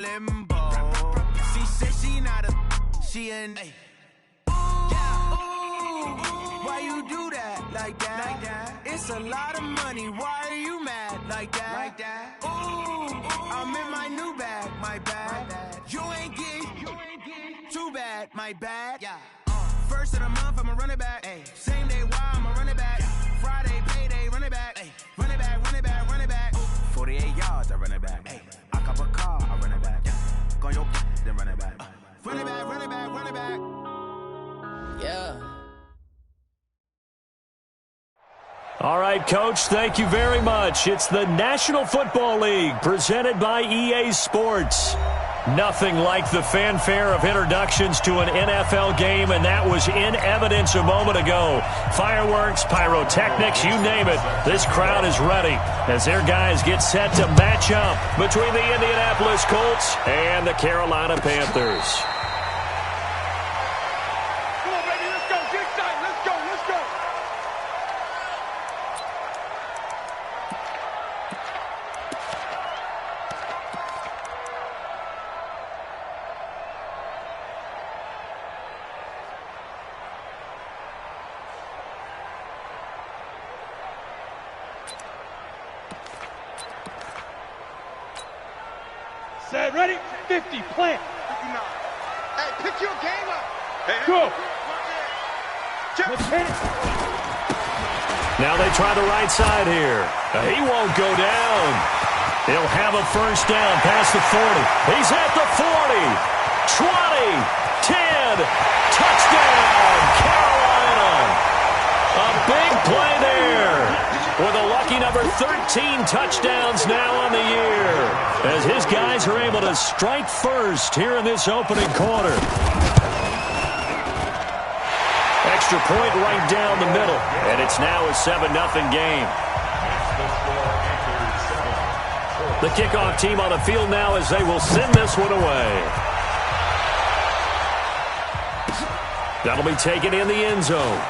limbo. She said she not a, she an. Ooh, why you do that like that? It's a lot of money. Why are you mad like that? Ooh, I'm in my new bag, my bad. You ain't getting too bad, my bad. First of the month, I'ma run it back. Same day, why I'ma run it back. Friday, payday, run it back. Run it back, run it back, run it back. 48 yards, I run it back. I cop a car, I run it back. Go your then run it back. Run it back, run it back, run it back. Yeah. All right, Coach, thank you very much. It's the National Football League presented by EA Sports. Nothing like the fanfare of introductions to an NFL game, and that was in evidence a moment ago. Fireworks, pyrotechnics, you name it. This crowd is ready as their guys get set to match up between the Indianapolis Colts and the Carolina Panthers. Come on, baby, let's go. Get excited. Let's go, let's go. Set, ready? 50, plant. 59. Hey, pick your game up. Go. Let's hit it. Now they try the right side here. He won't go down. He'll have a first down past the 40. He's at the 40. 20. 10. Touchdown, Carolina. A big play there. With a lucky number 13 touchdowns now on the year, as his guys are able to strike first here in this opening quarter. Extra point right down the middle, and it's now a 7-0 game. The kickoff team on the field now as they will send this one away. That'll be taken in the end zone.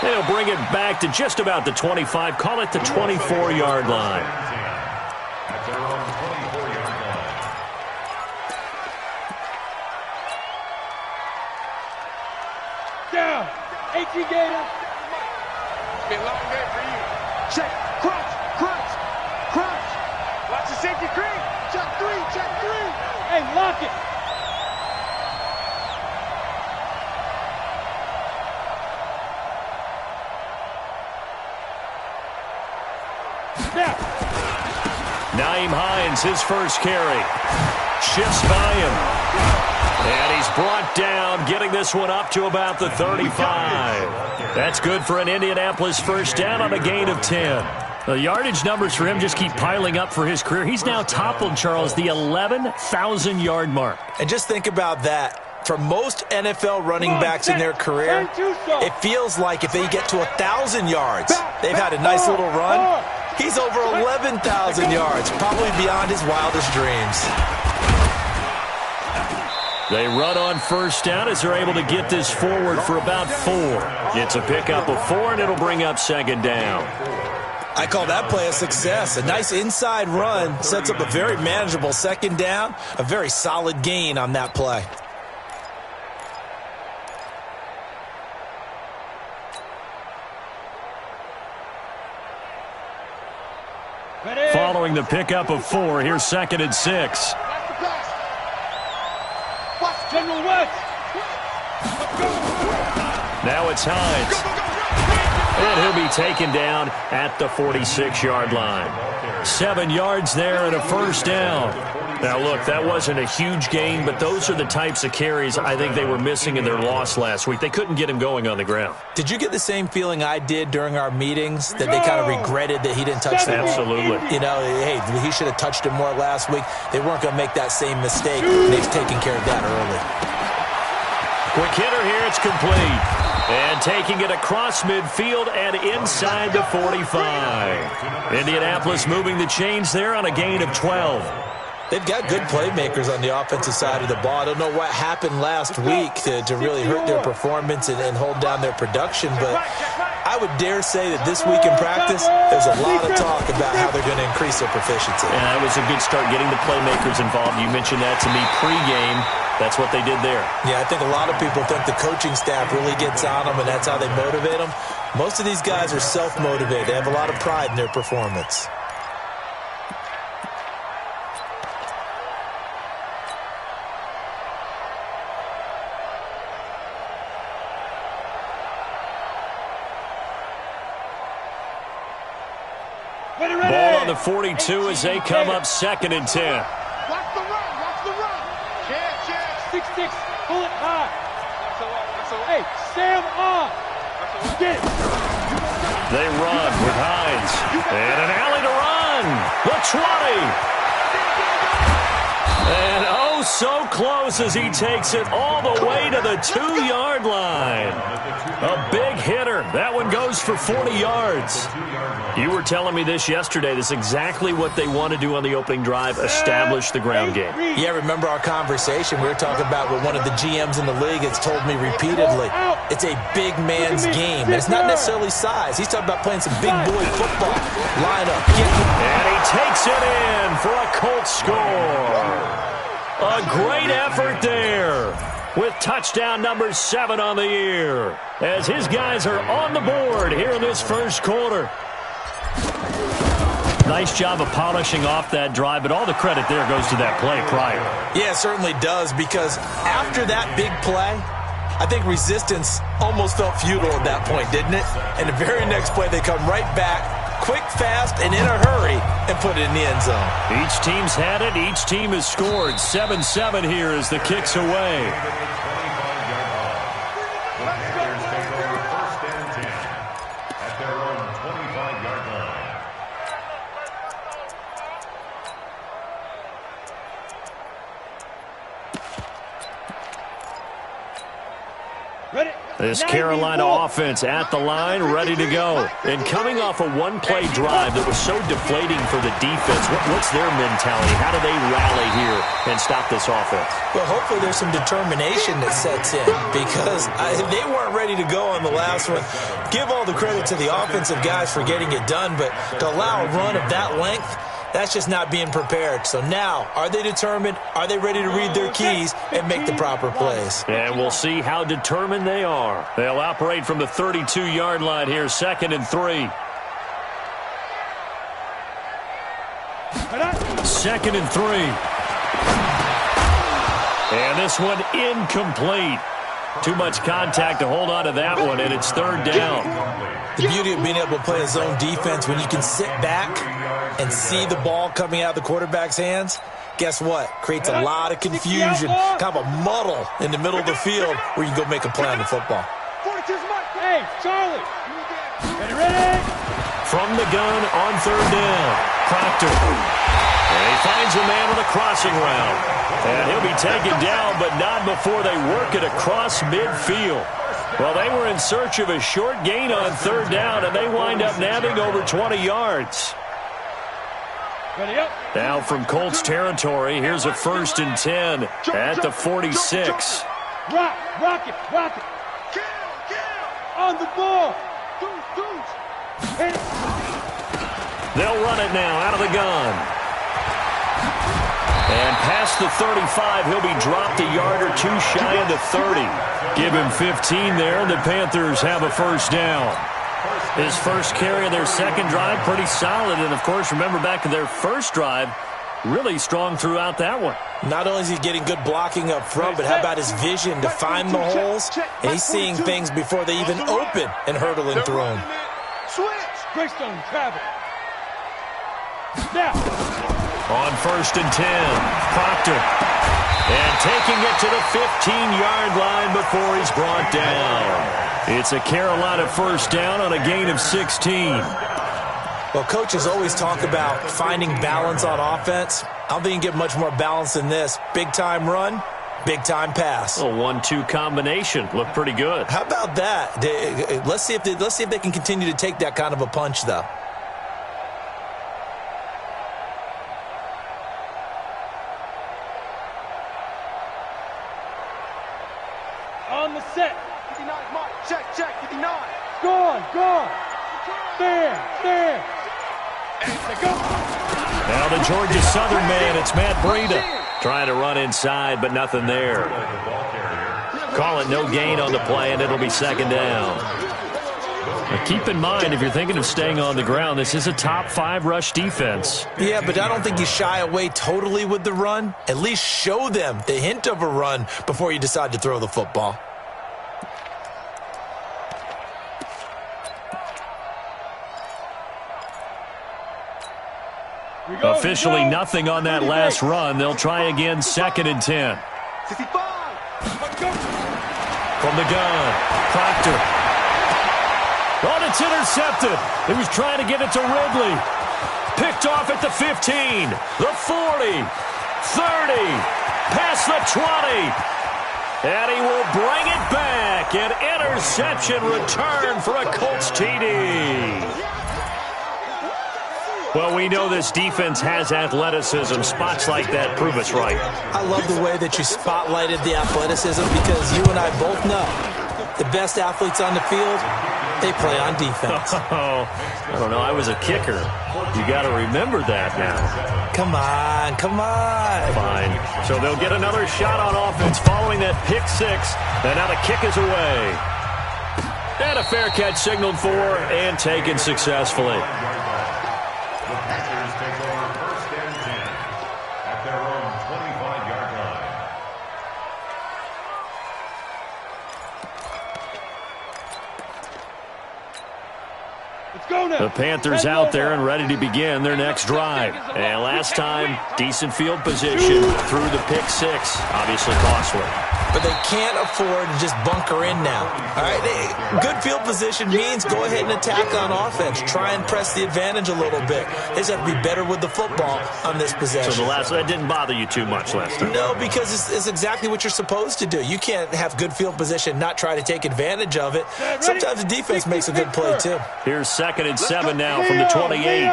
They'll bring it back to just about the 25. Call it the 24-yard line. Down. 18 Gator. Been a long day for you. Check. Crunch. Crunch. Crunch. Watch the safety green. Check 3. Check 3. Hey, lock it. Nyheim Hines, his first carry. Shifts by him. And he's brought down, getting this one up to about the 35. That's good for an Indianapolis first down on a gain of 10. The yardage numbers for him just keep piling up for his career. He's now toppled, Charles, the 11,000-yard mark. And just think about that. For most NFL running backs in their career, it feels like if they get to 1,000 yards, they've had a nice little run. He's over 11,000 yards, probably beyond his wildest dreams. They run on first down as they're able to get this forward for about 4. It's a pickup of 4, and it'll bring up second down. I call that play a success. A nice inside run sets up a very manageable second down, a very solid gain on that play. Following the pickup of 4, here's 2nd and 6. Now it's Hines. And he'll be taken down at the 46-yard line. 7 yards there and a first down. Now, look, that wasn't a huge gain, but those are the types of carries I think they were missing in their loss last week. They couldn't get him going on the ground. Did you get the same feeling I did during our meetings, that they kind of regretted that he didn't touch them? Absolutely. You know, hey, he should have touched him more last week. They weren't going to make that same mistake. They've taken care of that early. Quick hitter here, it's complete. And taking it across midfield and inside the 45. Indianapolis moving the chains there on a gain of 12. They've got good playmakers on the offensive side of the ball. I don't know what happened last week to really hurt their performance and hold down their production, but I would dare say that this week in practice, there's a lot of talk about how they're going to increase their proficiency. Yeah, it was a good start getting the playmakers involved. You mentioned that to me pregame. That's what they did there. Yeah, I think a lot of people think the coaching staff really gets on them, and that's how they motivate them. Most of these guys are self-motivated. They have a lot of pride in their performance. Ball on the 42 as they come up 2nd and 10. Watch the run. Watch the run. Check. 6-6. Pull it high. Hey, Sam on. Get it. They run with Hines. And an alley to run. The 20. And oh, so close as he takes it all the way to the 2-yard line. A big hitter. That one goes for 40 yards. You were telling me this yesterday. This is exactly what they want to do on the opening drive, establish the ground game. Yeah, remember our conversation? We were talking about what one of the GMs in the league has told me repeatedly. It's a big man's game. And it's not necessarily size. He's talking about playing some big boy football. Line up. And he takes it in for a Colts score. A great effort there with touchdown number 7 on the year as his guys are on the board here in this first quarter. Nice job of polishing off that drive, but all the credit there goes to that play prior. Yeah, it certainly does, because after that big play, I think resistance almost felt futile at that point, didn't it? And the very next play, they come right back, quick, fast, and in a hurry, and put it in the end zone. Each team's had it. Each team has scored. 7-7 here as the kick's away. This Carolina offense at the line, ready to go. And coming off a one-play drive that was so deflating for the defense, what's their mentality? How do they rally here and stop this offense? Well, hopefully there's some determination that sets in, because they weren't ready to go on the last one. Give all the credit to the offensive guys for getting it done, but to allow a run of that length, that's just not being prepared. So now, are they determined? Are they ready to read their keys and make the proper plays? And we'll see how determined they are. They'll operate from the 32-yard line here, 2nd and 3. 2nd and 3. And this one incomplete. Too much contact to hold on to that one, and it's 3rd down. The beauty of being able to play a zone defense, when you can sit back and see the ball coming out of the quarterback's hands, guess what? Creates a lot of confusion, kind of a muddle in the middle of the field where you can go make a play on the football. Hey, Charlie. Ready? From the gun on 3rd down, Proctor. And he finds a man on the crossing route. And he'll be taken down, but not before they work it across midfield. Well, they were in search of a short gain on 3rd down, and they wind up nabbing over 20 yards. Now from Colts territory, here's a 1st and 10 at the 46. Rock it. On the ball. They'll run it now out of the gun. And past the 35, he'll be dropped a yard or two shy of the 30. Give him 15 there, and the Panthers have a 1st down. His first carry of their 2nd drive, pretty solid. And, of course, remember back to their 1st drive, really strong throughout that one. Not only is he getting good blocking up front, but how about his vision to find the holes? And he's seeing things before they even open and hurdling through them. Greystone travel. Now. On 1st and 10, Proctor. And taking it to the 15-yard line before he's brought down. It's a Carolina 1st down on a gain of 16. Well, coaches always talk about finding balance on offense. I don't think you can get much more balance than this. Big-time run, big-time pass. A 1-2 combination. Looked pretty good. How about that? Let's see if they can continue to take that kind of a punch, though. On the set. 59, Mark. Check, 59. Go. Stand. Now the Georgia Southern man, it's Matt Breida. Trying to run inside, but nothing there. Call it no gain on the play, and it'll be second down. Now keep in mind, if you're thinking of staying on the ground, this is a top 5 rush defense. Yeah, but I don't think you shy away totally with the run. At least show them the hint of a run before you decide to throw the football. Officially nothing on that last run. They'll try again, 2nd and 10. 65. From the gun, Proctor. Oh, it's intercepted. He was trying to get it to Ridley. Picked off at the 15, the 40, 30, past the 20. And he will bring it back. An interception return for a Colts TD. Well, we know this defense has athleticism. Spots like that prove us right. I love the way that you spotlighted the athleticism because you and I both know the best athletes on the field, they play on defense. Oh, I don't know. I was a kicker. You got to remember that now. Come on. Fine. So they'll get another shot on offense following that pick 6. And now the kick is away. And a fair catch signaled for and taken successfully. The Panthers out there and ready to begin their next drive. And last time, decent field position through the pick 6. Obviously costly. But they can't afford to just bunker in now. All right, good field position means go ahead and attack on offense. Try and press the advantage a little bit. They just have to be better with the football on this possession. So that didn't bother you too much last time? No, because it's exactly what you're supposed to do. You can't have good field position, not try to take advantage of it. Sometimes the defense makes a good play, too. Here's 2nd and 7 now from the 28.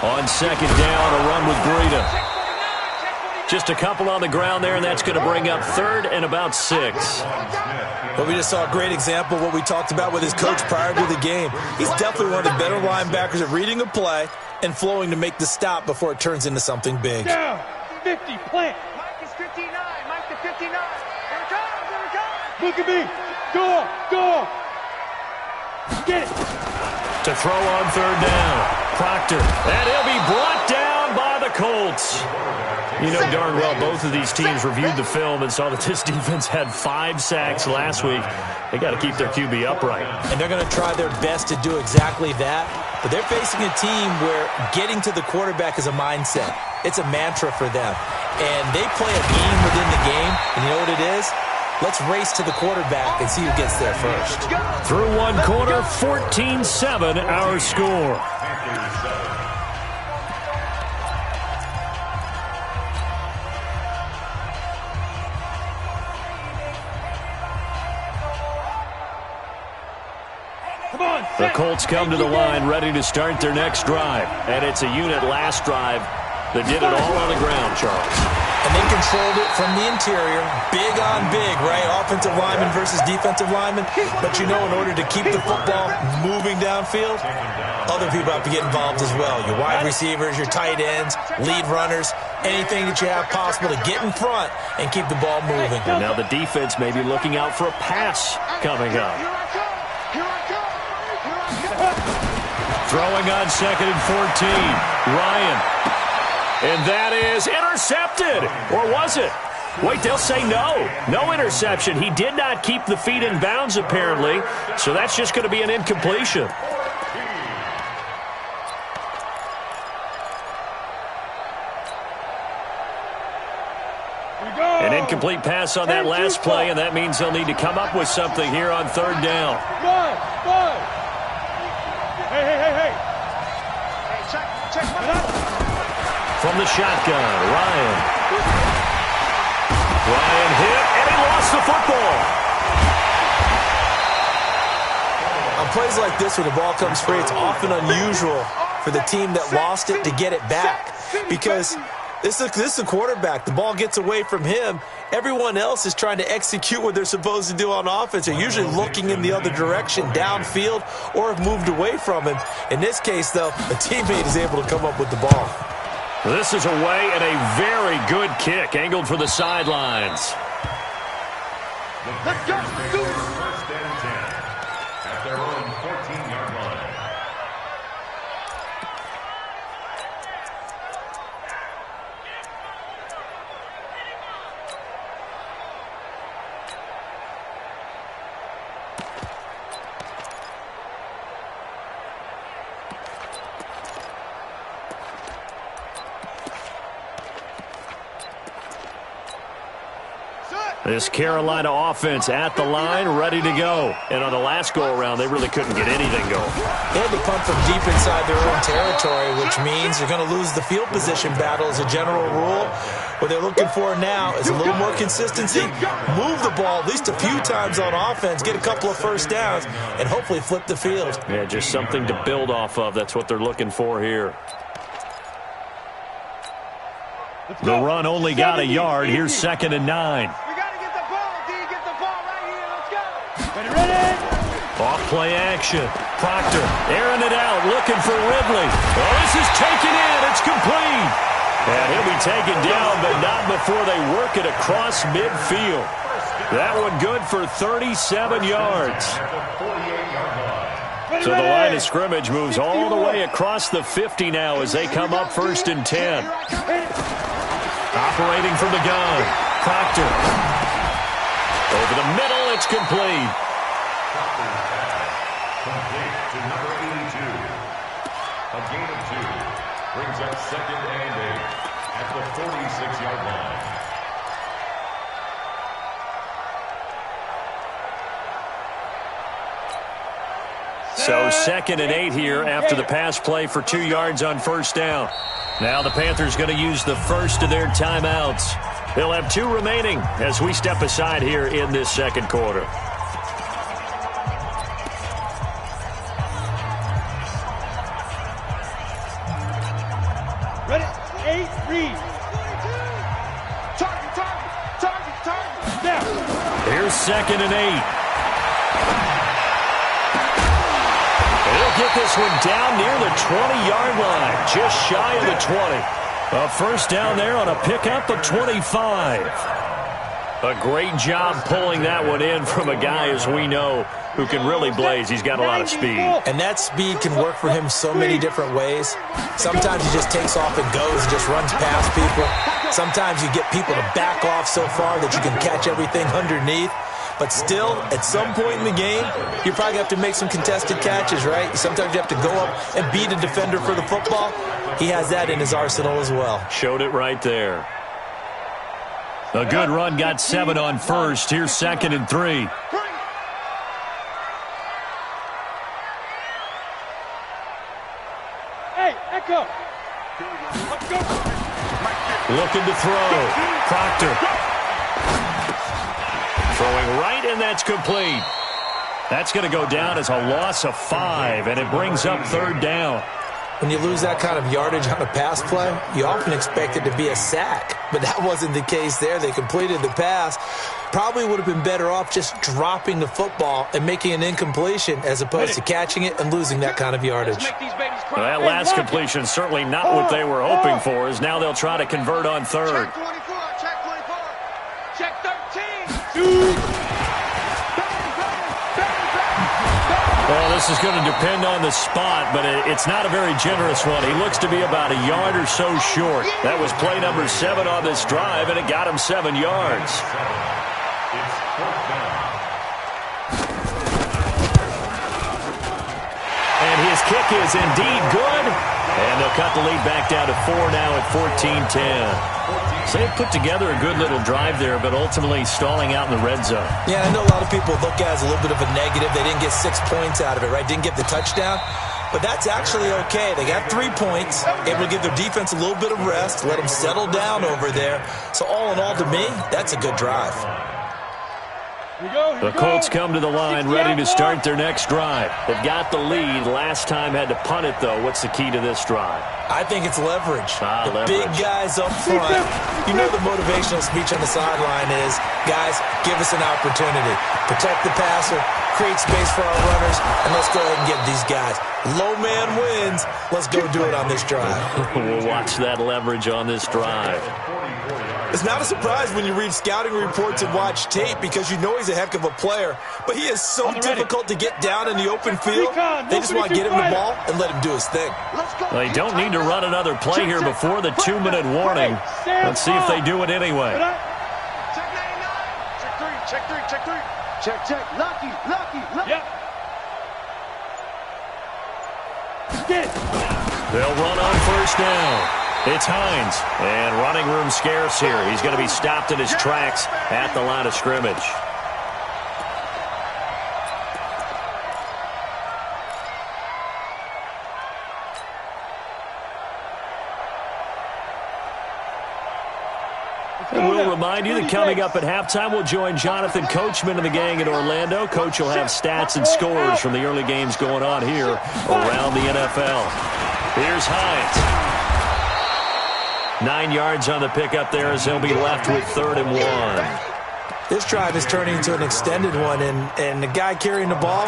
On 2nd down, a run with Breida. Just a couple on the ground there, and that's going to bring up 3rd and about 6. Well, we just saw a great example of what we talked about with his coach prior to the game. He's definitely one of the better linebackers at reading a play and flowing to make the stop before it turns into something big. Down, 50, plant. Mike is 59, Mike to 59. Here it comes. Look at me. Go. Get it. To throw on 3rd down, Proctor. And he'll be brought down by the Colts. You know darn well both of these teams reviewed the film and saw that this defense had 5 sacks last week. They got to keep their QB upright. And they're going to try their best to do exactly that. But they're facing a team where getting to the quarterback is a mindset. It's a mantra for them. And they play a game within the game. And you know what it is? Let's race to the quarterback and see who gets there first. Through one quarter, 14-7 our score. The Colts come to the line ready to start their next drive. And it's a unit last drive that did it all on the ground, Charles. And they controlled it from the interior. Big on big, right? Offensive lineman versus defensive lineman. But you know, in order to keep the football moving downfield, other people have to get involved as well. Your wide receivers, your tight ends, lead runners, anything that you have possible to get in front and keep the ball moving. And now the defense may be looking out for a pass coming up. Throwing on 2nd and 14. Ryan. And that is intercepted. Or was it? Wait, they'll say no. No interception. He did not keep the feet in bounds, apparently. So that's just going to be an incompletion. An incomplete pass on that last play, and that means they'll need to come up with something here on 3rd down. Hey. Check. From the shotgun, Ryan hit, and he lost the football. On plays like this, when the ball comes free, it's often unusual for the team that lost it to get it back. Because this is a quarterback. The ball gets away from him, Everyone else is trying to execute what they're supposed to do on offense. They're usually looking in the other direction, downfield, or have moved away from him. In this case, though, a teammate is able to come up with the ball. This is away and a very good kick, angled for the sidelines. Let's go. First and 10 at their own 14-yard line. This Carolina offense at the line, ready to go. And on the last go-around, they really couldn't get anything going. They had to punt from deep inside their own territory, which means they're going to lose the field position battle as a general rule. What they're looking for now is a little more consistency, move the ball at least a few times on offense, get a couple of first downs, and hopefully flip the field. Yeah, just something to build off of. That's what they're looking for here. The run only got a yard. Here's 2nd and 9. Off play action. Proctor airing it out, looking for Ridley. Oh, this is taken in. It's complete. And he'll be taken down, but not before they work it across midfield. That one good for 37 yards. So the line of scrimmage moves all the way across the 50 now as they come up 1st and 10. Operating from the gun. Proctor. Over the middle, it's complete. Complete to number 82. A gain of 2 brings up 2nd and 8 at the 46-yard line. So 2nd and 8 here after the pass play for 2 yards on 1st down. Now the Panthers going to use the first of their timeouts. They'll have 2 remaining as we step aside here in this 2nd quarter. Ready? 8, read. Target. Now. Here's 2nd and 8. They'll get this one down near the 20-yard line, just shy of the 20. A first down there on a pickup of 25. A great job pulling that one in from a guy, as we know, who can really blaze. He's got a lot of speed. And that speed can work for him so many different ways. Sometimes he just takes off and goes and just runs past people. Sometimes you get people to back off so far that you can catch everything underneath. But still, at some point in the game, you probably have to make some contested catches, right? Sometimes you have to go up and beat a defender for the football. He has that in his arsenal as well. Showed it right there. A good run, got 7 on first. Here's 2nd and 3. Hey, Echo. Let's go. Looking to throw. Proctor. Throwing right, and that's complete. That's going to go down as a loss of 5, and it brings up 3rd down. When you lose that kind of yardage on a pass play, you often expect it to be a sack. But that wasn't the case there. They completed the pass. Probably would have been better off just dropping the football and making an incompletion as opposed to catching it and losing that kind of yardage. Well, that last completion certainly not what they were hoping for, as now they'll try to convert on 3rd. Check 13. Well, this is going to depend on the spot, but it's not a very generous one. He looks to be about a yard or so short. That was play number 7 on this drive, and it got him 7 yards. It's 4th down. And his kick is indeed good. And they'll cut the lead back down to 4 now at 14-10. So they put together a good little drive there, but ultimately stalling out in the red zone. Yeah, I know a lot of people look at it as a little bit of a negative. They didn't get 6 points out of it, right? Didn't get the touchdown. But that's actually okay. They got 3 points, able to give their defense a little bit of rest, let them settle down over there. So all in all, to me, that's a good drive. The Colts come to the line ready to start their next drive. They've got the lead. Last time had to punt it, though. What's the key to this drive? I think it's leverage. The leverage. Big guys up front. You know the motivational speech on the sideline is, guys, give us an opportunity. Protect the passer, create space for our runners, and let's go ahead and get these guys. Low man wins. Let's go do it on this drive. We'll watch that leverage on this drive. It's not a surprise when you read scouting reports and watch tape because you know he's a heck of a player, but he is so difficult to get down in the open field. They just want to get him the ball and let him do his thing. They don't need to run another play here before the 2-minute warning. Let's see if they do it anyway. Check 99. Check 3. Check 3. Check 3. Check, check. Lucky. Yep. They'll run on first down. It's Hines, and running room scarce here. He's going to be stopped in his tracks at the line of scrimmage. And we'll remind you that coming up at halftime, we'll join Jonathan Coachman and the gang in Orlando. Coach will have stats and scores from the early games going on here around the NFL. Here's Hines. 9 yards on the pickup there as they'll be left with 3rd and 1. This drive is turning into an extended one, and the guy carrying the ball,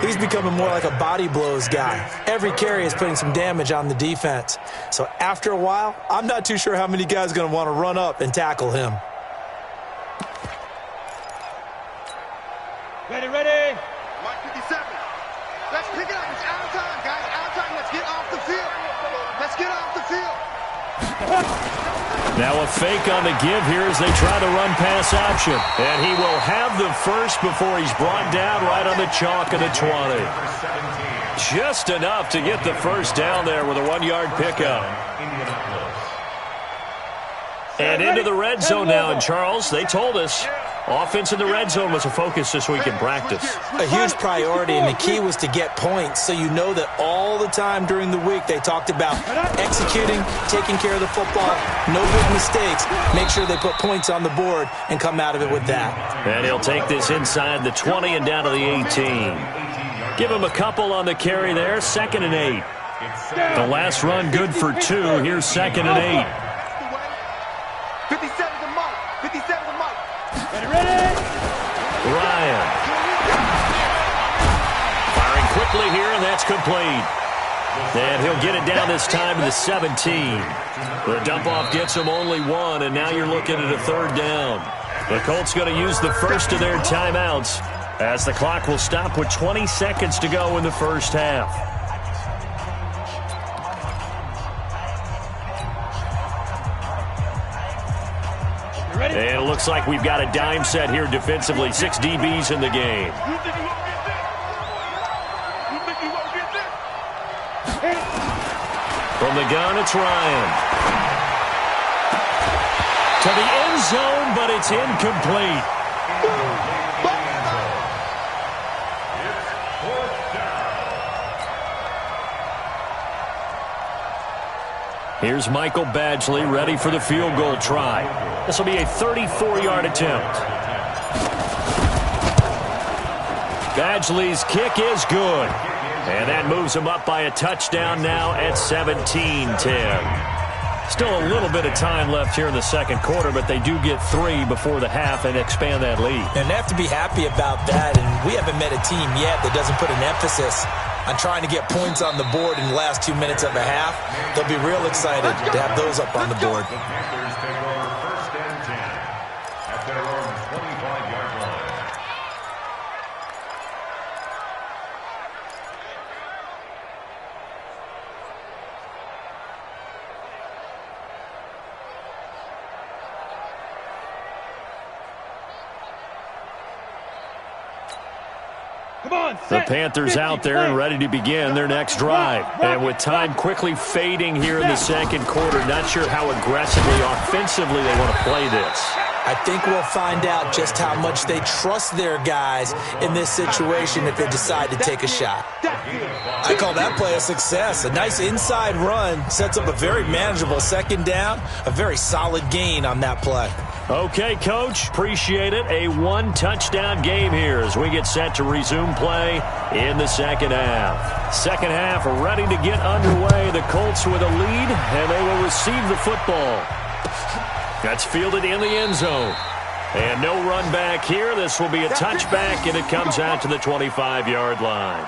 he's becoming more like a body blows guy. Every carry is putting some damage on the defense. So after a while, I'm not too sure how many guys are going to want to run up and tackle him. Ready. Mark 57. Let's pick it up. It's out of time, guys. Out of time. Let's get off the field. Let's get off the field. Now a fake on the give here as they try to run pass option. And he will have the first before he's brought down right on the chalk of the 20. Just enough to get the first down there with a 1-yard pickup. And into the red zone now. And Charles, they told us offense in the red zone was a focus this week in practice. A huge priority, and the key was to get points. So you know that all the time during the week they talked about executing, taking care of the football, no big mistakes. Make sure they put points on the board and come out of it with that. And he'll take this inside the 20 and down to the 18. Give him a couple on the carry there. 2nd and 8. The last run good for 2. Here's 2nd and 8. 57 the mark. 57 the mark. Ryan. Firing quickly here, and that's complete. And he'll get it down this time to the 17. The dump-off gets him only 1, and now you're looking at a 3rd down. The Colts going to use the first of their timeouts as the clock will stop with 20 seconds to go in the first half. And it looks like we've got a dime set here defensively. 6 DBs in the game. From the gun, it's Ryan. To the end zone, but it's incomplete. Here's Michael Badgley ready for the field goal try. This will be a 34-yard attempt. Badgley's kick is good. And that moves him up by a touchdown now at 17-10. Still a little bit of time left here in the second quarter, but they do get 3 before the half and expand that lead. And they have to be happy about that, and we haven't met a team yet that doesn't put an emphasis on trying to get points on the board in the last 2 minutes of a half. They'll be real excited to have those up on the board. The Panthers take over 1st and 10 at their own 25-yard line. The Panthers out there and ready to begin their next drive. And with time quickly fading here in the second quarter, not sure how aggressively, offensively they want to play this. I think we'll find out just how much they trust their guys in this situation if they decide to take a shot. I call that play a success. A nice inside run sets up a very manageable second down, a very solid gain on that play. Okay, Coach, appreciate it. A one-touchdown game here as we get set to resume play in the second half. Second half ready to get underway. The Colts with a lead, and they will receive the football. That's fielded in the end zone. And no run back here. This will be a touchback, and it comes out to the 25-yard line.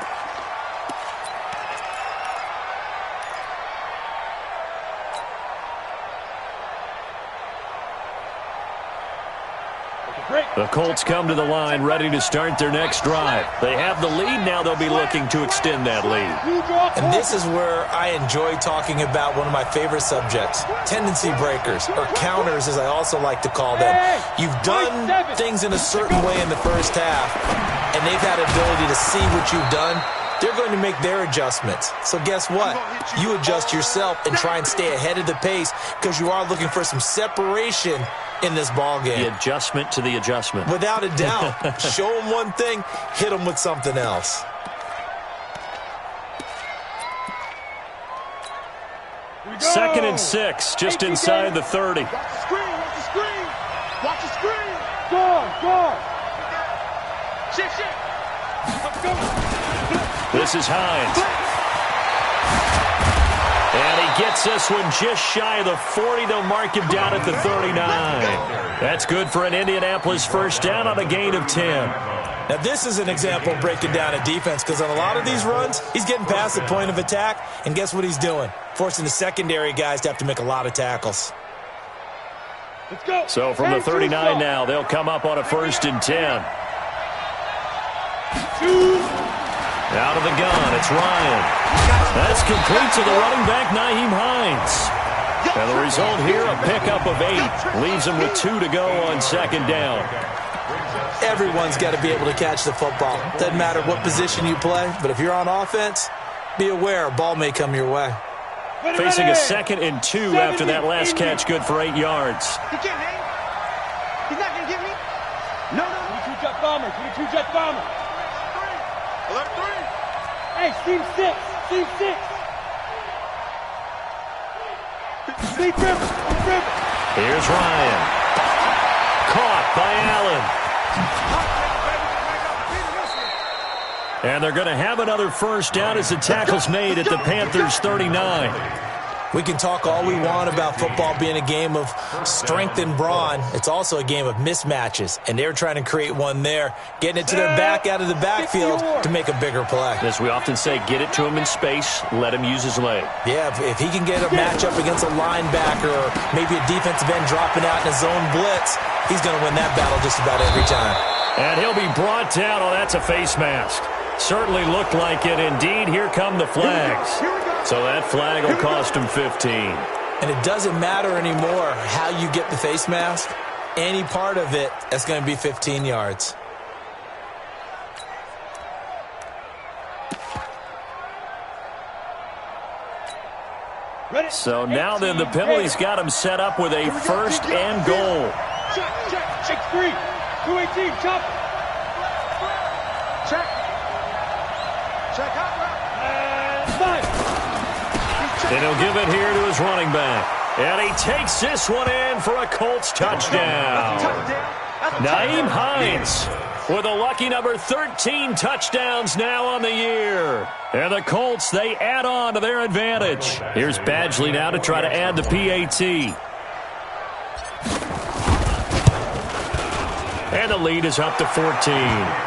The Colts come to the line ready to start their next drive. They have the lead. Now they'll be looking to extend that lead. And this is where I enjoy talking about one of my favorite subjects, tendency breakers, or counters as I also like to call them. You've done things in a certain way in the first half, and they've had ability to see what you've done. They're going to make their adjustments. So guess what? You adjust yourself and try and stay ahead of the pace because you are looking for some separation in this ball game. The adjustment to the adjustment. Without a doubt. Show them one thing, hit them with something else. Second and 6, just inside the 30. Watch the screen, watch the screen. Watch the screen. Go. Shift. This is Hines. And he gets this one just shy of the 40. They'll mark him down at the 39. That's good for an Indianapolis first down on a gain of 10. Now, this is an example of breaking down a defense because on a lot of these runs, he's getting past the point of attack, and guess what he's doing? Forcing the secondary guys to have to make a lot of tackles. Let's go. So from the 39 now, they'll come up on a 1st and 10. Out of the gun, it's Ryan. That's complete to the running back, Nyheim Hines. And the result here, a pickup of 8. Leaves him with 2 to go on second down. Everyone's got to be able to catch the football. Doesn't matter what position you play, but if you're on offense, be aware a ball may come your way. Facing a 2nd and 2 after that last catch, good for 8 yards. He can't hang. He's not going to get me. No. 22-jet bomber. 22-jet bomber. Alert 3. Hey, Steve 6. Steve 6. Steve Rivers. Here's Ryan. Caught by Allen. And they're going to have another first down as the tackle's made at the Panthers' 39. We can talk all we want about football being a game of strength and brawn. It's also a game of mismatches, and they're trying to create one there, getting it to their back out of the backfield to make a bigger play. As we often say, get it to him in space, let him use his leg. Yeah, if he can get a matchup against a linebacker or maybe a defensive end dropping out in a zone blitz, he's going to win that battle just about every time. And he'll be brought down. Oh, that's a face mask. Certainly looked like it. Indeed, here come the flags. So that flag will cost him 15. And it doesn't matter anymore how you get the face mask. Any part of it, that's going to be 15 yards. So now then the penalty's got him set up with a 1st and goal. Check 3. 218. Chop. Check out. And he'll give it here to his running back. And he takes this one in for a Colts touchdown. Nyheim Hines with a lucky number 13 touchdowns now on the year. And the Colts, they add on to their advantage. Here's Badgley now to try to add the PAT. And the lead is up to 14.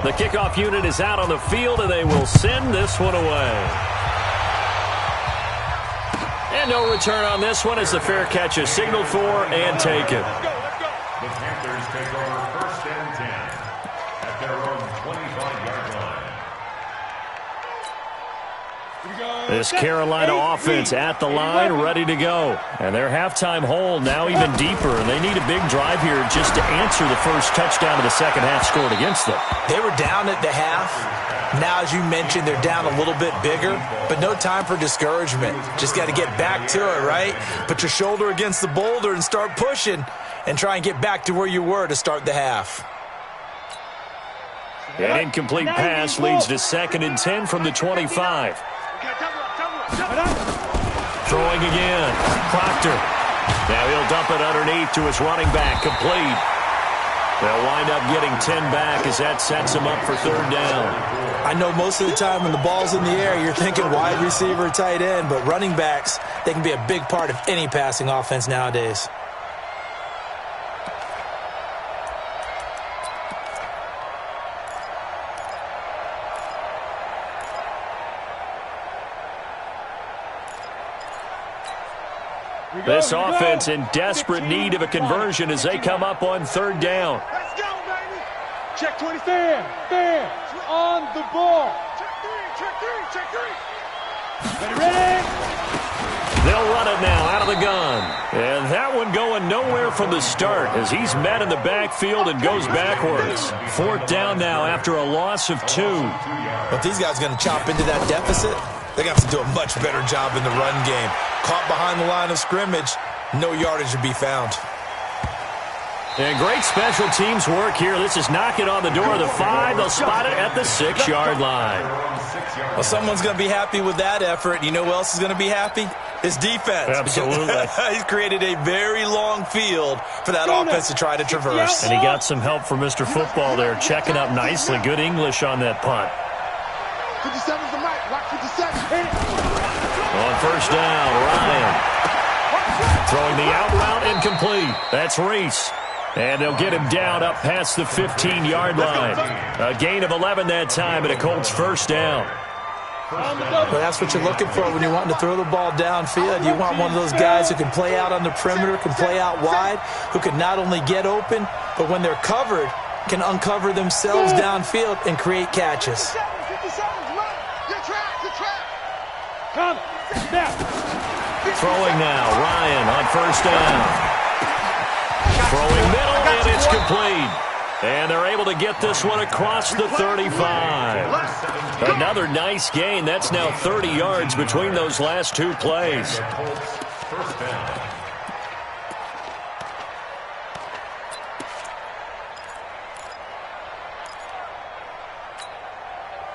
The kickoff unit is out on the field, and they will send this one away. And no return on this one as the fair catch is signaled for and taken. The Panthers take over 1st and 10 at their own 25-yard This Carolina offense at the line, ready to go. And their halftime hole now even deeper, and they need a big drive here just to answer the first touchdown of the second half scored against them. They were down at the half. Now, as you mentioned, they're down a little bit bigger, but no time for discouragement. Just got to get back to it, right? Put your shoulder against the boulder and start pushing and try and get back to where you were to start the half. An incomplete pass leads to 2nd and 10 from the 25. Throwing again. Proctor. Now he'll dump it underneath to his running back. Complete. They'll wind up getting 10 back as that sets him up for 3rd down. I know most of the time when the ball's in the air, you're thinking wide receiver, tight end, but running backs, they can be a big part of any passing offense nowadays. This offense in desperate need of a conversion as they come up on 3rd down. Let's go, baby. Check 20. Stand on the ball. Check three. Ready. They'll run it now out of the gun. And that one going nowhere from the start as he's met in the backfield and goes backwards. 4th down now after a loss of 2. If these guys are going to chop into that deficit, they're going to have to do a much better job in the run game. Caught behind the line of scrimmage, no yardage to be found. And great special teams work here. This is knocking on the door of the 5. They'll spot it at the 6-yard line. Well, someone's going to be happy with that effort. You know who else is going to be happy? His defense. Absolutely. He's created a very long field for that offense to try to traverse. And he got some help from Mr. Football there, checking up nicely. Good English on that punt. 57's the mic. Lock 57. On 1st down, Ryan. Throwing the out route incomplete. That's Reese. And they'll get him down up past the 15-yard line. A gain of 11 that time and a Colts 1st down. Well, that's what you're looking for when you're wanting to throw the ball downfield. You want one of those guys who can play out on the perimeter, can play out wide, who can not only get open, but when they're covered, can uncover themselves downfield and create catches. 57's right. You're trapped. Come. Snap. Throwing now, Ryan on 1st down. Throwing middle, and it's complete. And they're able to get this one across the 35. Another nice gain. That's now 30 yards between those last 2 plays.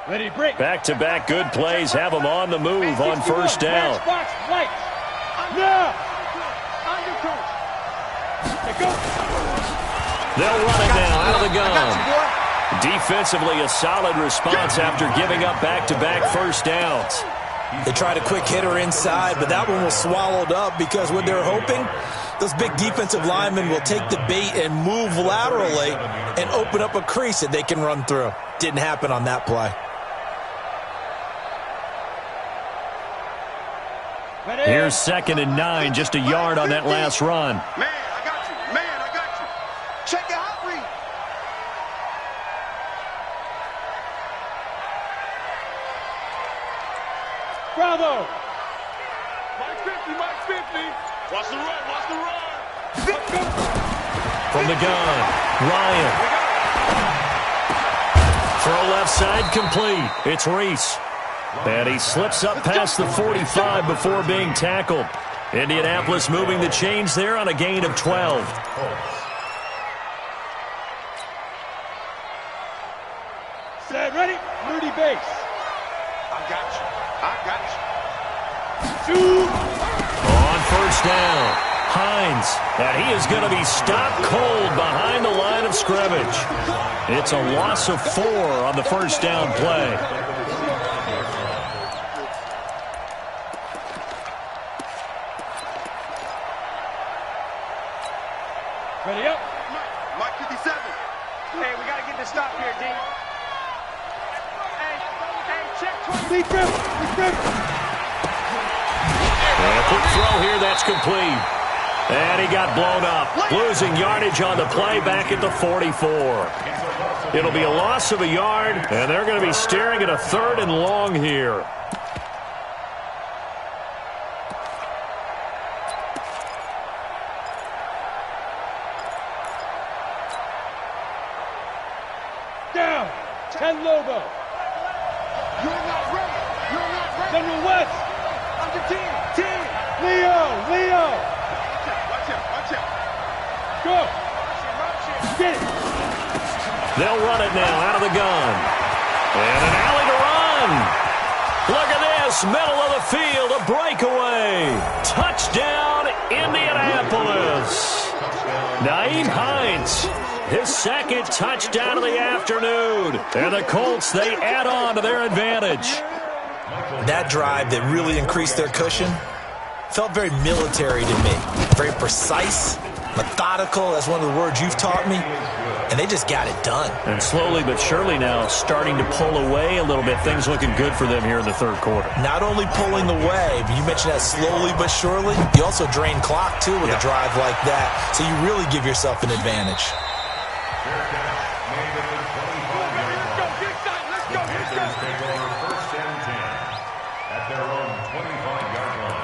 Ready, break. Back-to-back good plays have them on the move on 1st down. Now. They'll run it now out of the gun. Defensively, a solid response after giving up back-to-back 1st downs. They tried a quick hitter inside, but that one was swallowed up because what they're hoping, those big defensive linemen will take the bait and move laterally and open up a crease that they can run through. Didn't happen on that play. Here's 2nd and 9, just a yard on that last run. Man, I got you. Check your hot read. Bravo. Mike 50. Watch the run. From the gun, Ryan. Throw left side complete. It's Reese. And he slips up past the 45 before being tackled. Indianapolis moving the chains there on a gain of 12. Set, ready? Moody base. I got you. On 1st down, Hines. And he is going to be stopped cold behind the line of scrimmage. It's a loss of 4 on the 1st down play. Ready up. Mike 57. Hey, we got to get this stop here, D. Hey, check 20. And a quick throw here, that's complete. And he got blown up. Losing yardage on the play back at the 44. It'll be a loss of a yard, and they're going to be staring at a 3rd and long here. Down. 10 logo. You're not ready. You're not ready. General West. Under 10. 10. Leo. Watch out. Go. Get it. They'll run it now out of the gun. And an alley to run. Look at this, middle of the field, a breakaway. Touchdown, Indianapolis. Naeem Hines, his second touchdown of the afternoon. And the Colts, they add on to their advantage. That drive that really increased their cushion felt very military to me. Very precise, methodical, that's one of the words you've taught me. And they just got it done. And slowly but surely now starting to pull away a little bit. Things looking good for them here in the third quarter. Not only pulling away, but you mentioned that slowly but surely. You also drain clock, too, with a drive like that. So you really give yourself an advantage. At their own 25-yard line.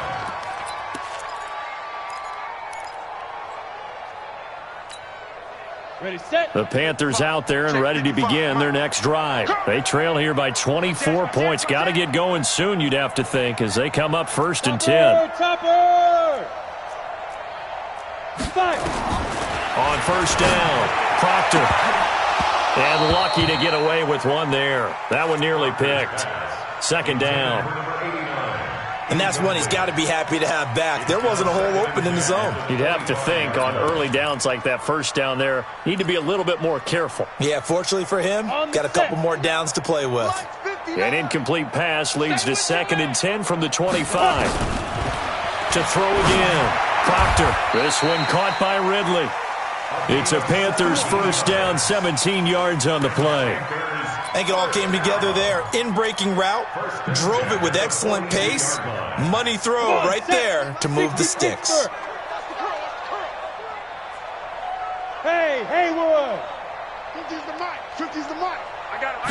Ready, set. The Panthers out there and ready to begin their next drive. They trail here by 24 points. Got to get going soon, you'd have to think, as they come up 1st and 10. Topper! Five. On 1st down, Proctor. And lucky to get away with one there. That one nearly picked. 2nd down. And that's one he's got to be happy to have back. There wasn't a hole open in the zone. You'd have to think on early downs like that 1st down there, need to be a little bit more careful. Yeah, fortunately for him, got a couple more downs to play with. An incomplete pass leads to 2nd and 10 from the 25. To throw again. Proctor. This one caught by Ridley. It's a Panthers 1st down, 17 yards on the play. I think it all came together there. In-breaking route, drove it with excellent pace. Money throw right there to move the sticks. Hey, Haywood. 50's the mic. 50's the mic. I got it.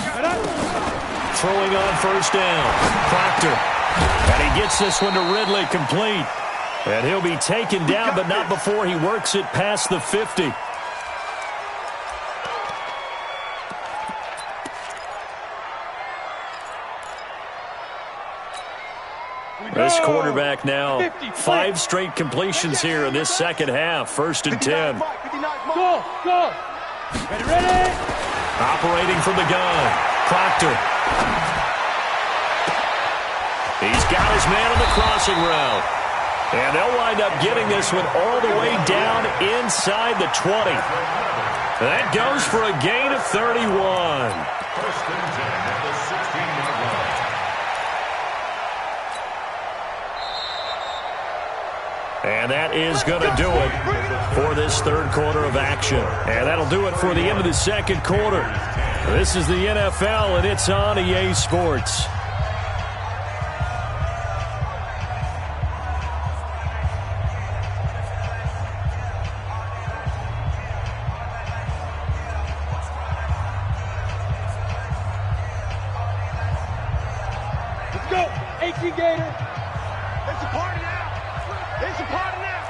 Throwing on 1st down. Proctor. And he gets this one to Ridley complete. And he'll be taken down, but not before he works it past the 50. This quarterback now, 5 straight completions here in this second half. 1st and 10. Go. Ready. Operating from the gun. Proctor. He's got his man on the crossing route. And they'll wind up getting this one all the way down inside the 20. That goes for a gain of 31. 1st and 10 at the 16-yard line. And that is going to do it for this third quarter of action. And that'll do it for the end of the second quarter. This is the NFL, and it's on EA Sports. Let's go. ICanShoot4KT's. It's a party now. It's a party now.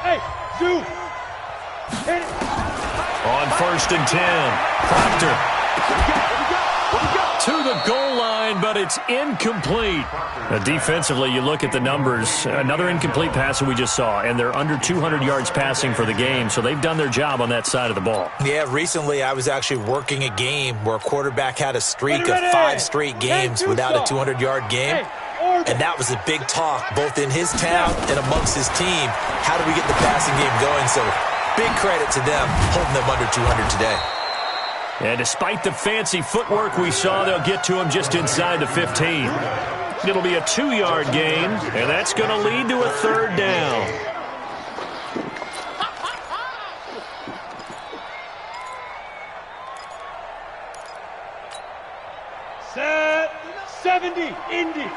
Hey, Zoo. Hit it. On 1st and 10, Proctor. To the goal line, but it's incomplete. Defensively, you look at the numbers. Another incomplete pass that we just saw, and they're under 200 yards passing for the game, so they've done their job on that side of the ball. Yeah, recently I was actually working a game where a quarterback had a streak of 5 straight games without a 200-yard game. And that was a big talk, both in his town and amongst his team. How do we get the passing game going? So big credit to them holding them under 200 today. And despite the fancy footwork we saw, they'll get to him just inside the 15. It'll be a 2-yard gain, and that's going to lead to a 3rd down. Set. 70. Indy.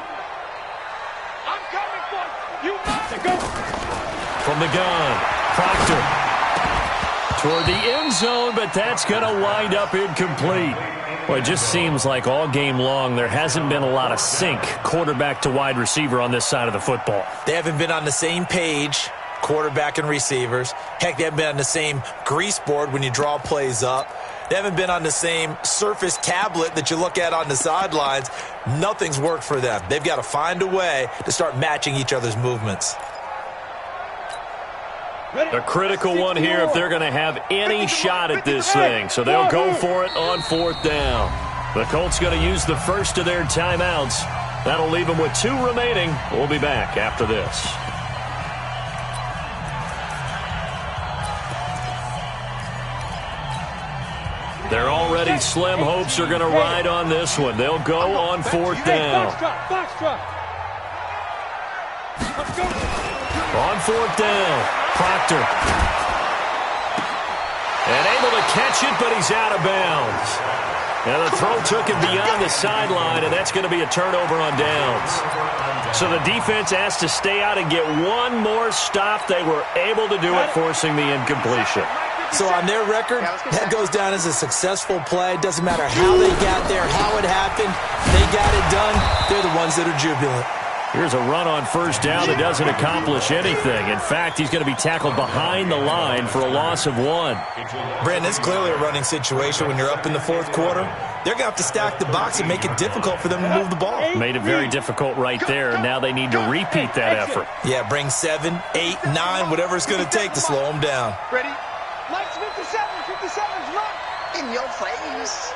I'm coming for you. You must Go. From the gun, Proctor. Toward the end zone, but that's going to wind up incomplete. Well, it just seems like all game long there hasn't been a lot of sync quarterback to wide receiver on this side of the football. They haven't been on the same page, quarterback and receivers. Heck, they haven't been on the same grease board when you draw plays up. They haven't been on the same surface tablet that you look at on the sidelines. Nothing's worked for them. They've got to find a way to start matching each other's movements. A critical one here if they're going to have any shot at this thing. So they'll go for it on 4th down. The Colts going to use the first of their timeouts. That'll leave them with 2 remaining. We'll be back after this. Their already slim hopes are going to ride on this one. They'll go on 4th down. On 4th down, Proctor. And able to catch it, but he's out of bounds. Now the throw took him beyond the sideline, and that's going to be a turnover on downs. So the defense has to stay out and get one more stop. They were able to do it, forcing the incompletion. So on their record, that goes down as a successful play. Doesn't matter how they got there, how it happened. They got it done. They're the ones that are jubilant. Here's a run on 1st down that doesn't accomplish anything. In fact, he's going to be tackled behind the line for a loss of 1. Brandon, it's clearly a running situation when you're up in the 4th quarter. They're going to have to stack the box and make it difficult for them to move the ball. Made it very difficult right there. Now they need to repeat that effort. Yeah, bring 7, 8, 9, whatever it's going to take to slow them down. Ready? Mike's 57's run. In your face.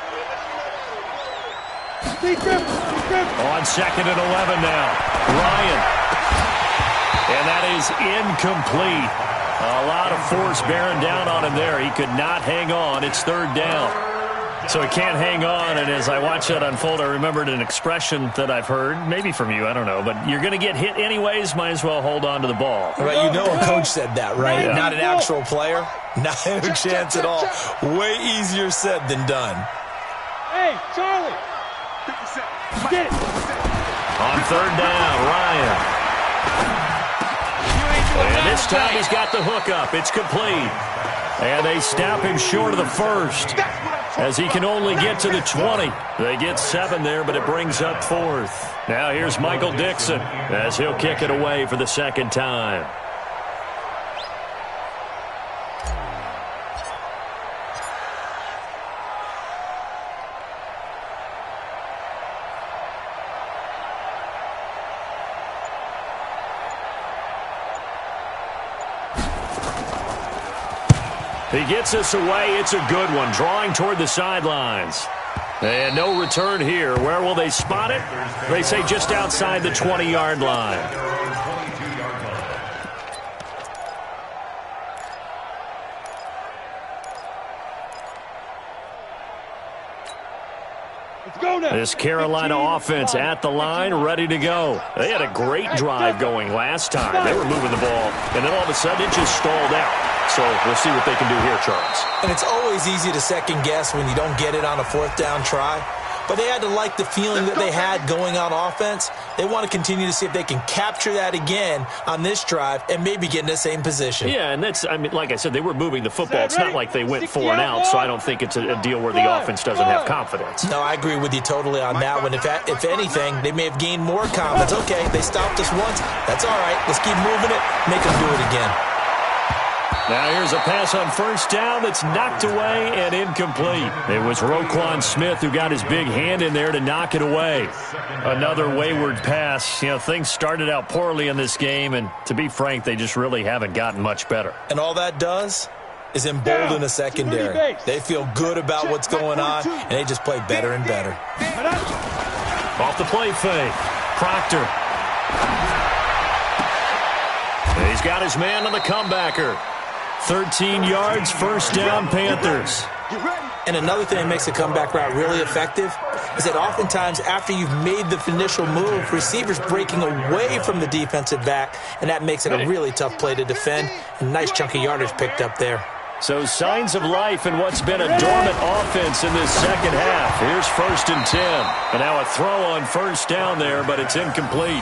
On 2nd and 11 now. Ryan. And that is incomplete. A lot of force bearing down on him there. He could not hang on. It's 3rd down. So he can't hang on, and as I watch that unfold, I remembered an expression that I've heard, maybe from you, I don't know, but you're going to get hit anyways, might as well hold on to the ball. Right, you know a coach said that, right? Yeah. Not an actual player. Not a chance at all. Way easier said than done. Hey, Charlie. Get it. On 3rd down, Ryan. And this time he's got the hook up. It's complete. And they snap him short of the 1st. As he can only get to the 20. They get 7 there, but it brings up 4th. Now here's Michael Dixon as he'll kick it away for the 2nd time. He gets us away. It's a good one. Drawing toward the sidelines. And no return here. Where will they spot it? They say just outside the 20-yard line. This Carolina offense at the line, ready to go. They had a great drive going last time. They were moving the ball, and then all of a sudden it just stalled out. So we'll see what they can do here, Charles. And it's always easy to second guess when you don't get it on a 4th down try. But they had to like the feeling that they had going on offense. They want to continue to see if they can capture that again on this drive and maybe get in the same position. Yeah, and that's, I mean, like I said, they were moving the football. It's not like they went 4 and out, so I don't think it's a deal where the offense doesn't have confidence. No, I agree with you totally on that one. If anything, they may have gained more confidence. Okay, they stopped us once. That's all right. Let's keep moving it. Make them do it again. Now here's a pass on 1st down that's knocked away and incomplete. It was Roquan Smith who got his big hand in there to knock it away. Another wayward pass. You know, things started out poorly in this game, and to be frank, they just really haven't gotten much better. And all that does is embolden a secondary. They feel good about what's going on, and they just play better and better. Off the play fake. Proctor. He's got his man on the comebacker. 13 yards, 1st down, Panthers. And another thing that makes a comeback route really effective is that oftentimes after you've made the initial move, receivers breaking away from the defensive back, and that makes it a really tough play to defend. A nice chunk of yardage picked up there. So signs of life in what's been a dormant offense in this 2nd half. Here's 1st and 10. And now a throw on 1st down there, but it's incomplete.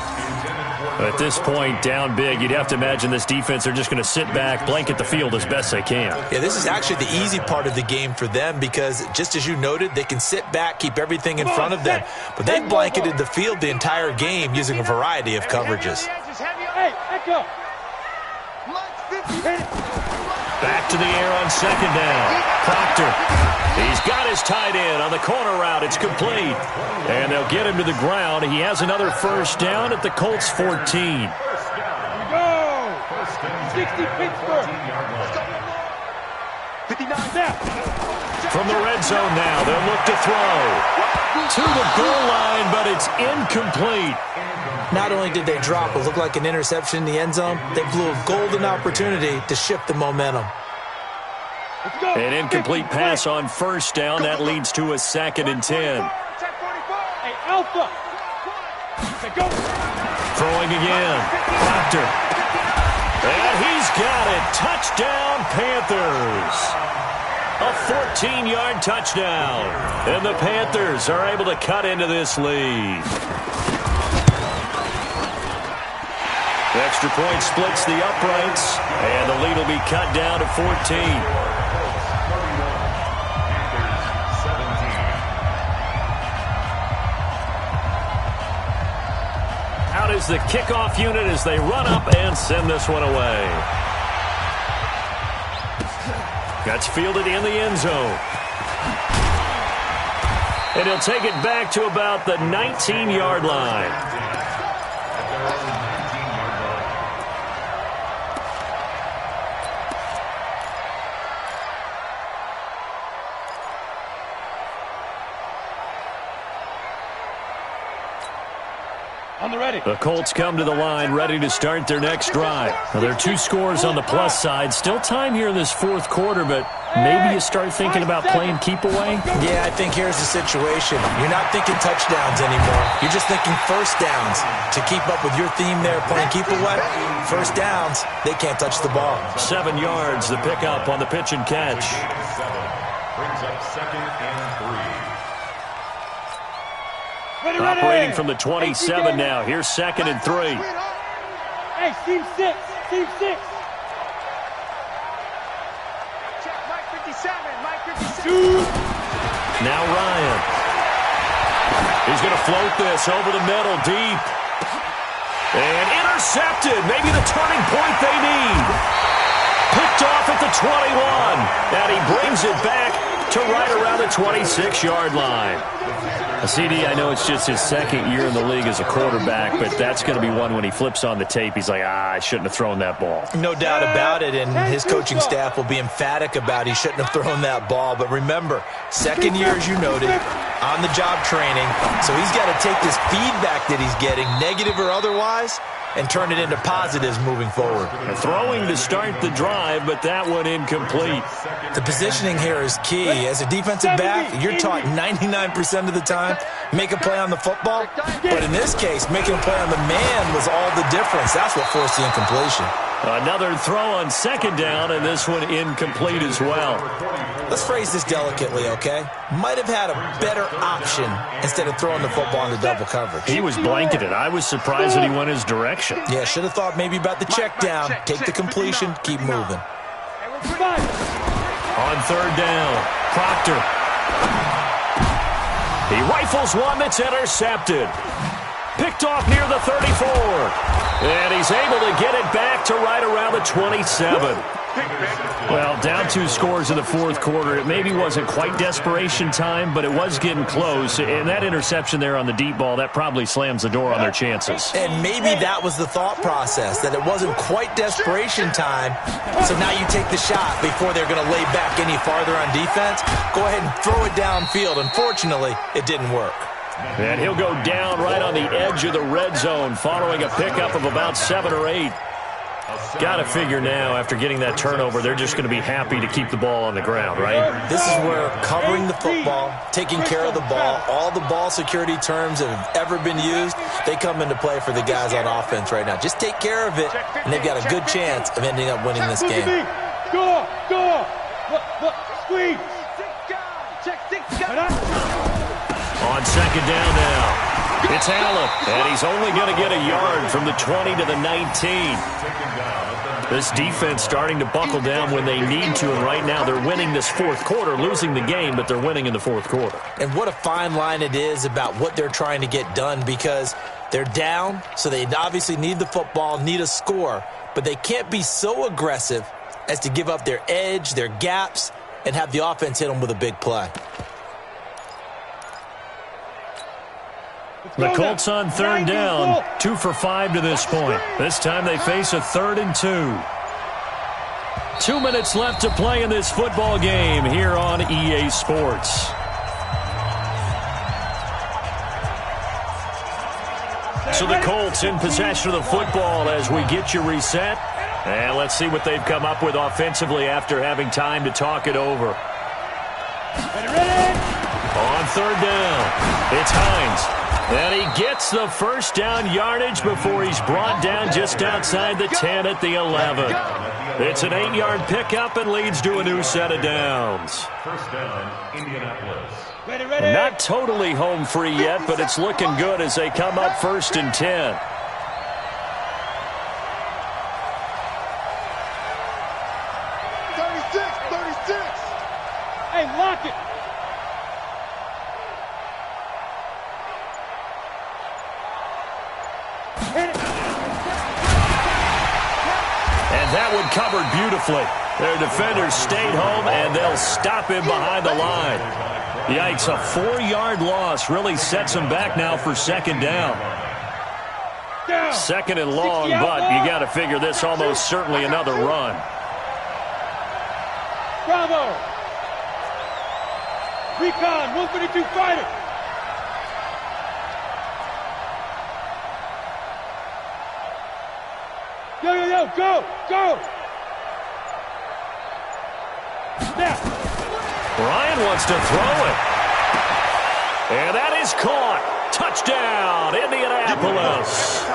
At this point, down big, you'd have to imagine this defense, they're just going to sit back, blanket the field as best they can. Yeah, this is actually the easy part of the game for them because, just as you noted, they can sit back, keep everything in front of them. But they blanketed the field the entire game using a variety of coverages. Back to the air on second down. Proctor. He's got his tight end on the corner route. It's complete. And they'll get him to the ground. He has another first down at the Colts 14. Here we go. 60 Pittsburgh. 59 snap. From the red zone now, they'll look to throw. To the goal line, but it's incomplete. Not only did they drop what looked like an interception in the end zone, they blew a golden opportunity to shift the momentum. An incomplete pass on first down. That leads to a 2nd and 10. Hey, Alpha. Go. Throwing again. Proctor. And he's got it. Touchdown, Panthers. A 14-yard touchdown. And the Panthers are able to cut into this lead. The extra point splits the uprights, and the lead will be cut down to 14. Out is the kickoff unit as they run up and send this one away. That's fielded in the end zone. And he'll take it back to about the 19-yard line. The Colts come to the line ready to start their next drive. Now, there are 2 scores on the plus side. Still time here in this 4th quarter, but maybe you start thinking about playing keep away? Yeah, I think here's the situation. You're not thinking touchdowns anymore. You're just thinking first downs. To keep up with your theme there, playing keep away, first downs, they can't touch the ball. 7 yards, the pickup on the pitch and catch. Brings up 2nd and 3. Operating from the 27 now. Here's 2nd and 3. Hey, team 6. Team 6. Check Mike 57. Mike 57. Now Ryan. He's going to float this over the middle deep. And intercepted. Maybe the turning point they need. Picked off at the 21. And he brings it back to right around the 26-yard line. CD, I know it's just his 2nd year in the league as a quarterback, but that's going to be one when he flips on the tape, he's like, I shouldn't have thrown that ball. No doubt about it, and his coaching staff will be emphatic about he shouldn't have thrown that ball. But remember, 2nd year, as you noted, on-the-job training, so he's got to take this feedback that he's getting, negative or otherwise, and turn it into positives moving forward. Throwing to start the drive, but that one incomplete. The positioning here is key. As a defensive back, you're taught 99% of the time, make a play on the football. But in this case, making a play on the man was all the difference. That's what forced the incompletion. Another throw on 2nd down, and this one incomplete as well. Let's phrase this delicately, okay? Might have had a better option instead of throwing the football into double coverage. He was blanketed. I was surprised that he went his direction. Yeah, should have thought maybe about the check down, take the completion, keep moving. On 3rd down, Proctor. He rifles one that's intercepted. Picked off near the 34. And he's able to get it back to right around the 27. Well, down 2 scores in the 4th quarter. It maybe wasn't quite desperation time, but it was getting close. And that interception there on the deep ball, that probably slams the door on their chances. And maybe that was the thought process, that it wasn't quite desperation time. So now you take the shot before they're going to lay back any farther on defense. Go ahead and throw it downfield. Unfortunately, it didn't work. And he'll go down right on the edge of the red zone following a pickup of about 7 or 8. Got to figure now, after getting that turnover, they're just going to be happy to keep the ball on the ground, right? This is where covering the football, taking care of the ball, all the ball security terms that have ever been used, they come into play for the guys on offense right now. Just take care of it, and they've got a good chance of ending up winning this game. Go, go, squeeze. On 2nd down now. It's Allen, and he's only going to get a yard from the 20 to the 19. This defense starting to buckle down when they need to, and right now they're winning this 4th quarter, losing the game, but they're winning in the 4th quarter. And what a fine line it is about what they're trying to get done, because they're down, so they obviously need the football, need a score, but they can't be so aggressive as to give up their edge, their gaps, and have the offense hit them with a big play. The Colts on third down, 2 for 5 to this point. This time they face a 3rd and 2. 2 minutes left to play in this football game here on EA Sports. So the Colts in possession of the football as we get you reset. And let's see what they've come up with offensively after having time to talk it over. On third down, it's Hines. And he gets the first down yardage before he's brought down just outside the 10 at the 11. It's an 8-yard pickup and leads to a new set of downs. First down, Indianapolis. Not totally home free yet, but it's looking good as they come up 1st and 10. Hey, lock it. And that one covered beautifully. Their defenders stayed home, and they'll stop him behind the line. Yikes, a 4-yard loss really sets him back now for 2nd down. 2nd and long, but you got to figure this almost certainly another run. Bravo. Recon, 152 fighter. Yo, go, go. Snap. Ryan wants to throw it. And that is caught. Touchdown, Indianapolis.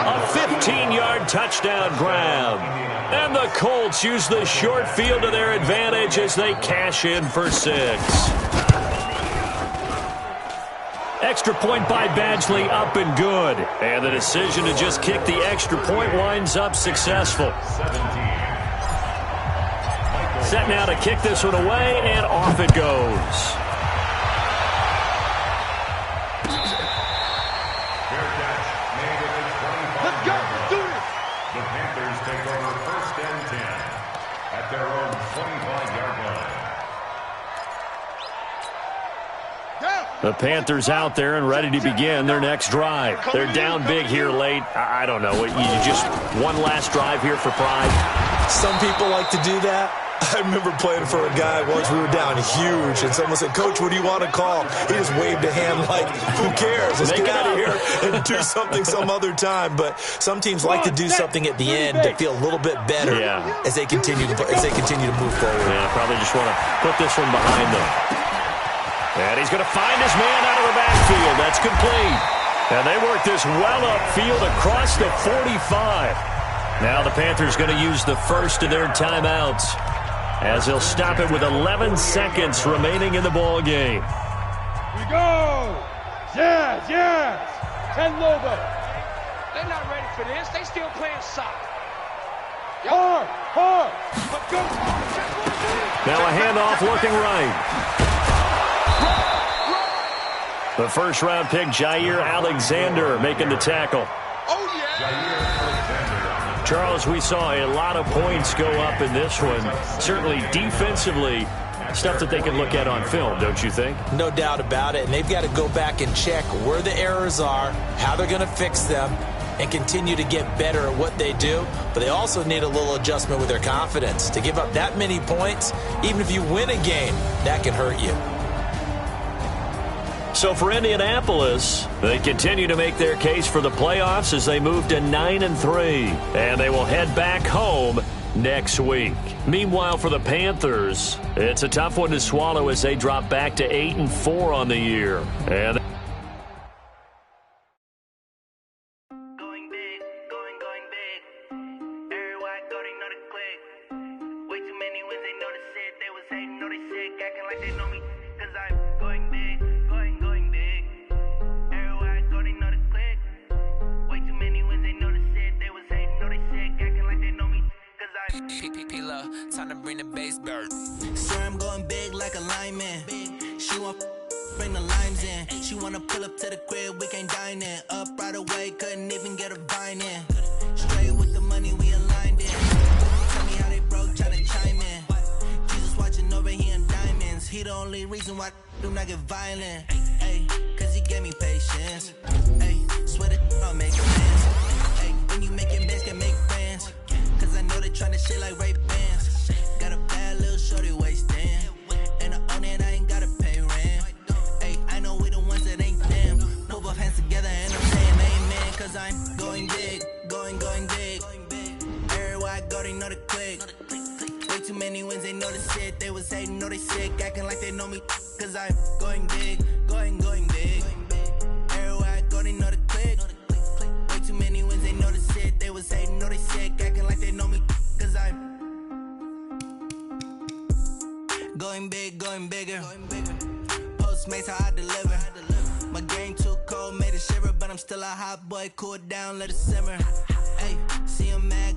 A 15-yard touchdown grab. And the Colts use the short field to their advantage as they cash in for 6. Extra point by Badgley, up and good. And the decision to just kick the extra point winds up successful. Set now to kick this one away, and off it goes. Let's go, let's do this. The Panthers take over 1st and 10 at their own 25-yard line. The Panthers out there and ready to begin their next drive. They're down big here late. I don't know. You just one last drive here for pride? Some people like to do that. I remember playing for a guy once. We were down huge, and someone said, "Coach, what do you want to call?" He just waved a hand like, "Who cares? Let's get out of here and do something some other time." But some teams like to do something at the end to feel a little bit better as they continue to move forward. Yeah, probably just want to put this one behind them. And he's going to find his man out of the backfield. That's complete. And they work this well upfield across the 45. Now the Panthers going to use the first of their timeouts, as they'll stop it with 11 seconds remaining in the ball game. Here we go. Yes, yes. 10 Lobo. They're not ready for this. They still playing soccer. Hard, hard. Let's go. Now a handoff looking right. The first-round pick, Jair Alexander, making the tackle. Oh, yeah. Charles, we saw a lot of points go up in this one. Certainly defensively, stuff that they can look at on film, don't you think? No doubt about it. And they've got to go back and check where the errors are, how they're going to fix them, and continue to get better at what they do. But they also need a little adjustment with their confidence. To give up that many points, even if you win a game, that can hurt you. So for Indianapolis, they continue to make their case for the playoffs as they move to 9-3, and they will head back home next week. Meanwhile, for the Panthers, it's a tough one to swallow as they drop back to 8-4 on the year. And Going big, going big. Everywhere I go, they know the click. Way too many wins, they know the shit. They was hating, know they sick, acting like they know me. Cause I'm going big, going big. Everywhere I go, they know the click. Way too many wins, they know the shit. They was hating, know they sick, acting like they know me. Cause I'm P-P-P-Love, time to bring the bass bird. sure I'm going big like a lineman. She want bring the limes in. She wanna pull up to the crib, we can't dine in. Up right away, couldn't even get a vine in. Straight with the money, we aligned in. Tell me how they broke friends. He the only reason why do not get violent. Ay, cause he gave me patience. Ay, swear that I'll make sense. Ay, when you making bands, can make friends. Cause I know they tryna shit like Ray-Bans. Got a bad little shorty wasting. And I own it, I ain't gotta pay rent. Ay, I know we the ones that ain't them. Put both hands together and I'm saying amen. Cause I'm going big, going big. Everywhere I go, they know the click. Way too many wins, they know the shit. They was hating, know they sick, acting like they know me. Cause I'm going big, going big. Everywhere I go, they know the click. Way too many wins, they know the shit. They was hating, know they sick, acting like they know me. Cause I'm going big, going bigger. Postmates, how I deliver. My game too cold, made it shiver. But I'm still a hot boy, cool it down, let it simmer. Hey, see him mad,